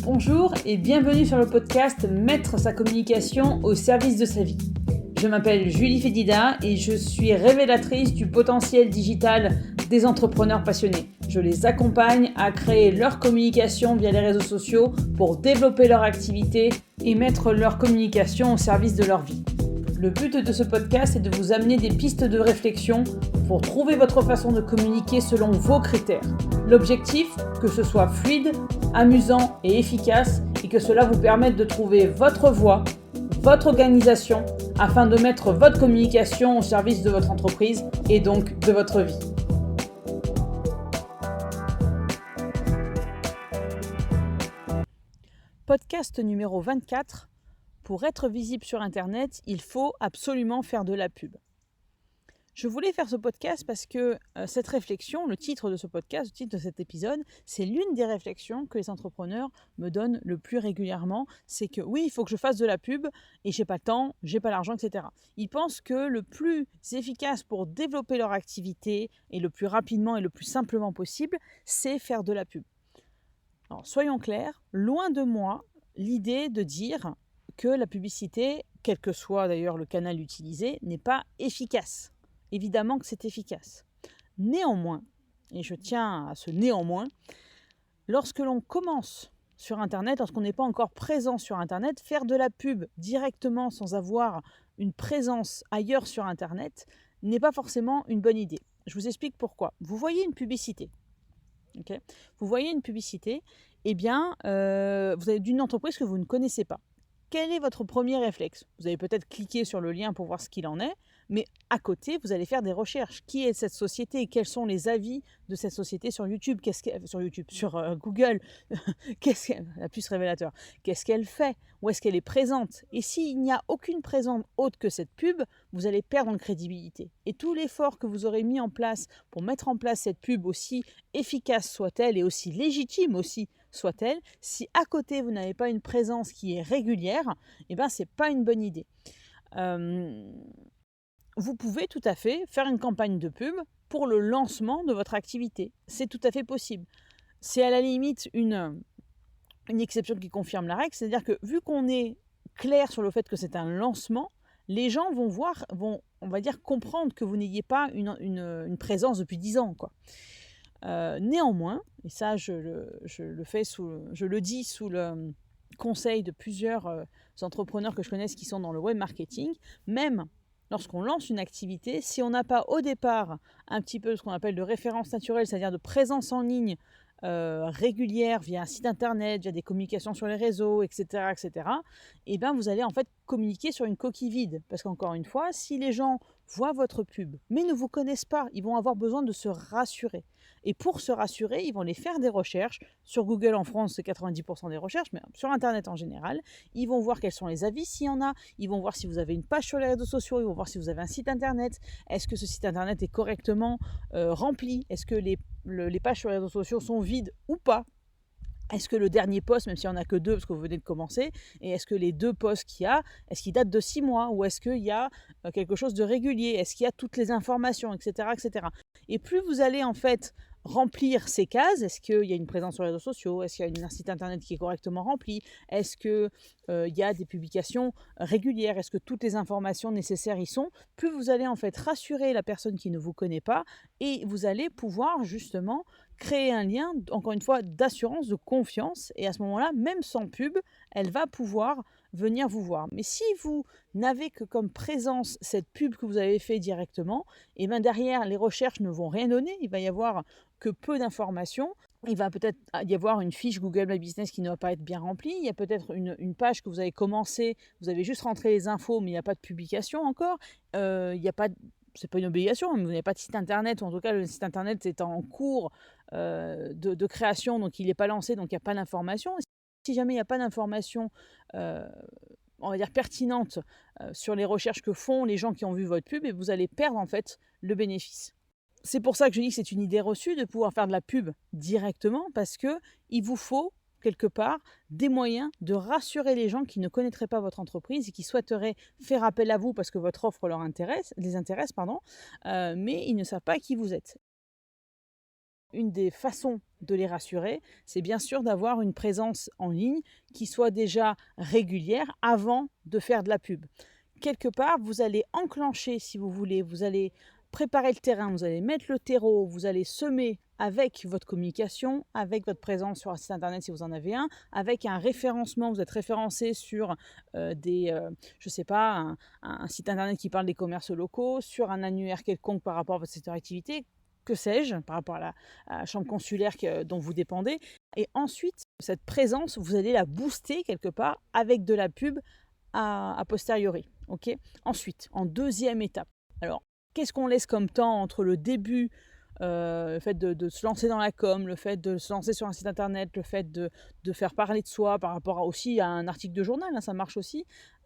Bonjour et bienvenue sur le podcast Mettre sa communication au service de sa vie. Je m'appelle Julie Fédida et je suis révélatrice du potentiel digital des entrepreneurs passionnés. Je les accompagne à créer leur communication via les réseaux sociaux pour développer leur activité et mettre leur communication au service de leur vie. Le but de ce podcast est de vous amener des pistes de réflexion pour trouver votre façon de communiquer selon vos critères. L'objectif, que ce soit fluide, amusant et efficace et que cela vous permette de trouver votre voie, votre organisation afin de mettre votre communication au service de votre entreprise et donc de votre vie. Podcast numéro 24. Pour être visible sur Internet, il faut absolument faire de la pub. Je voulais faire ce podcast parce que cette réflexion, le titre de ce podcast, le titre de cet épisode, c'est l'une des réflexions que les entrepreneurs me donnent le plus régulièrement. C'est que oui, il faut que je fasse de la pub et j'ai pas le temps, j'ai pas l'argent, etc. Ils pensent que le plus efficace pour développer leur activité et le plus rapidement et le plus simplement possible, c'est faire de la pub. Alors soyons clairs, loin de moi l'idée de dire que la publicité, quel que soit d'ailleurs le canal utilisé, n'est pas efficace. Évidemment que c'est efficace. Néanmoins, et je tiens à ce néanmoins, lorsque l'on commence sur Internet, lorsqu'on n'est pas encore présent sur Internet, faire de la pub directement sans avoir une présence ailleurs sur Internet n'est pas forcément une bonne idée. Je vous explique pourquoi. Vous voyez une publicité. Okay, vous voyez une publicité, eh bien, vous avez d'une entreprise que vous ne connaissez pas. Quel est votre premier réflexe ? Vous allez peut-être cliquer sur le lien pour voir ce qu'il en est, mais à côté, vous allez faire des recherches. Qui est cette société ? Quels sont les avis de cette société sur YouTube ? Sur Google. La puce révélateur. Qu'est-ce qu'elle fait ? Où est-ce qu'elle est présente ? Et s'il n'y a aucune présence autre que cette pub, vous allez perdre en crédibilité. Et tout l'effort que vous aurez mis en place pour mettre en place cette pub, aussi efficace soit-elle et aussi légitime aussi soit-elle, si à côté vous n'avez pas une présence qui est régulière, eh ben c'est pas une bonne idée. Vous pouvez tout à fait faire une campagne de pub pour le lancement de votre activité. C'est tout à fait possible. C'est à la limite une exception qui confirme la règle, c'est-à-dire que vu qu'on est clair sur le fait que c'est un lancement, les gens vont on va dire, comprendre que vous n'ayez pas une présence depuis 10 ans, quoi. Néanmoins, et ça je le dis sous le conseil de plusieurs entrepreneurs que je connaisse qui sont dans le web marketing, même lorsqu'on lance une activité, si on n'a pas au départ un petit peu ce qu'on appelle de référence naturelle, c'est-à-dire de présence en ligne régulière via un site internet, via des communications sur les réseaux, etc., et ben vous allez en fait communiquer sur une coquille vide. Parce qu'encore une fois, si les gens voient votre pub, mais ne vous connaissent pas, ils vont avoir besoin de se rassurer. Et pour se rassurer, ils vont aller faire des recherches. Sur Google en France, c'est 90% des recherches, mais sur Internet en général. Ils vont voir quels sont les avis s'il y en a. Ils vont voir si vous avez une page sur les réseaux sociaux. Ils vont voir si vous avez un site Internet. Est-ce que ce site Internet est correctement rempli ? Est-ce que les pages sur les réseaux sociaux sont vides ou pas ? Est-ce que le dernier post, même s'il n'y en a que 2 parce que vous venez de commencer, et est-ce que les 2 posts qu'il y a, est-ce qu'ils datent de 6 mois ou est-ce qu'il y a quelque chose de régulier ? Est-ce qu'il y a toutes les informations, etc., etc. Et plus vous allez en fait remplir ces cases, est-ce qu'il y a une présence sur les réseaux sociaux ? Est-ce qu'il y a un site internet qui est correctement rempli ? Est-ce qu'il y a des publications régulières ? Est-ce que toutes les informations nécessaires y sont ? Plus vous allez en fait rassurer la personne qui ne vous connaît pas et vous allez pouvoir justement créer un lien, encore une fois, d'assurance, de confiance. Et à ce moment-là, même sans pub, elle va pouvoir venir vous voir. Mais si vous n'avez que comme présence cette pub que vous avez fait directement, et bien derrière, les recherches ne vont rien donner. Il va y avoir que peu d'informations. Il va peut-être y avoir une fiche Google My Business qui ne va pas être bien remplie. Il y a peut-être une page que vous avez commencé, vous avez juste rentré les infos, mais il n'y a pas de publication encore. Il n'y a pas c'est pas une obligation, mais vous n'avez pas de site internet, ou en tout cas le site internet est en cours de création, donc il n'est pas lancé, donc il n'y a pas d'information. Si jamais il n'y a pas d'information, on va dire pertinente sur les recherches que font les gens qui ont vu votre pub, et vous allez perdre en fait le bénéfice. C'est pour ça que je dis que c'est une idée reçue de pouvoir faire de la pub directement, parce qu'il vous faut quelque part des moyens de rassurer les gens qui ne connaîtraient pas votre entreprise et qui souhaiteraient faire appel à vous parce que votre offre les intéresse, mais ils ne savent pas qui vous êtes. Une des façons de les rassurer, c'est bien sûr d'avoir une présence en ligne qui soit déjà régulière avant de faire de la pub. Quelque part, vous allez enclencher, si vous voulez, vous allez préparer le terrain, vous allez mettre le terreau, vous allez semer avec votre communication, avec votre présence sur un site internet si vous en avez un, avec un référencement, vous êtes référencé sur je sais pas, un site internet qui parle des commerces locaux, sur un annuaire quelconque par rapport à votre secteur d'activité, que sais-je, par rapport à la chambre consulaire dont vous dépendez. Et ensuite, cette présence, vous allez la booster quelque part avec de la pub a posteriori. Okay. Ensuite, en deuxième étape, alors, qu'est-ce qu'on laisse comme temps entre le début, le fait de se lancer dans la com, le fait de se lancer sur un site internet, le fait de faire parler de soi par rapport aussi à un article de journal, ça marche aussi,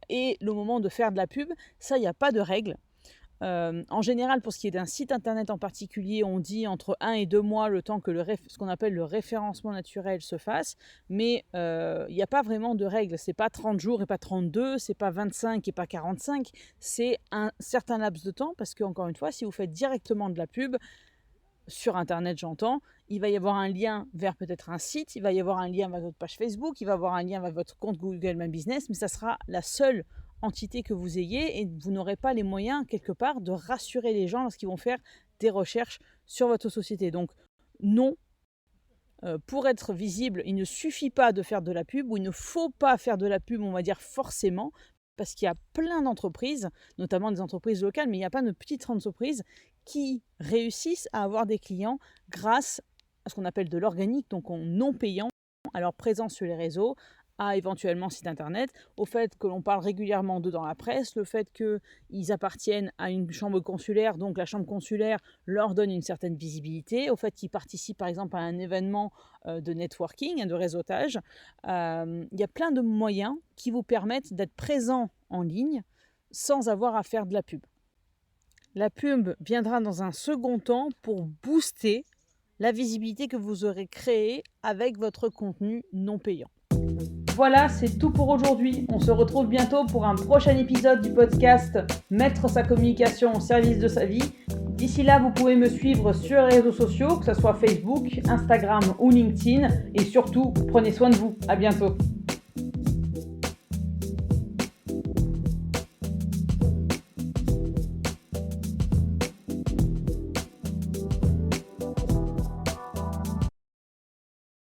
et le moment de faire de la pub, ça, il n'y a pas de règle. En général, pour ce qui est d'un site internet en particulier, on dit entre 1 et 2 mois le temps que ce qu'on appelle le référencement naturel se fasse, mais il n'y a pas vraiment de règle. C'est pas 30 jours et pas 32, c'est pas 25 et pas 45, c'est un certain laps de temps, parce qu'encore une fois, si vous faites directement de la pub, sur internet j'entends, il va y avoir un lien vers peut-être un site, il va y avoir un lien vers votre page Facebook, il va y avoir un lien vers votre compte Google My Business, mais ça sera la seule entité que vous ayez et vous n'aurez pas les moyens quelque part de rassurer les gens lorsqu'ils vont faire des recherches sur votre société. Donc non, pour être visible, il ne suffit pas de faire de la pub, ou il ne faut pas faire de la pub, on va dire forcément, parce qu'il y a plein d'entreprises, notamment des entreprises locales, mais il n'y a pas de petites entreprises qui réussissent à avoir des clients grâce à ce qu'on appelle de l'organique, donc en non payant, à leur présence sur les réseaux, à éventuellement site internet, au fait que l'on parle régulièrement d'eux dans la presse, le fait qu'ils appartiennent à une chambre consulaire, donc la chambre consulaire leur donne une certaine visibilité, au fait qu'ils participent par exemple à un événement de networking, de réseautage. Il y a plein de moyens qui vous permettent d'être présent en ligne sans avoir à faire de la pub. La pub viendra dans un second temps pour booster la visibilité que vous aurez créée avec votre contenu non payant. Voilà, c'est tout pour aujourd'hui. On se retrouve bientôt pour un prochain épisode du podcast Mettre sa communication au service de sa vie. D'ici là, vous pouvez me suivre sur les réseaux sociaux, que ce soit Facebook, Instagram ou LinkedIn. Et surtout, prenez soin de vous. À bientôt.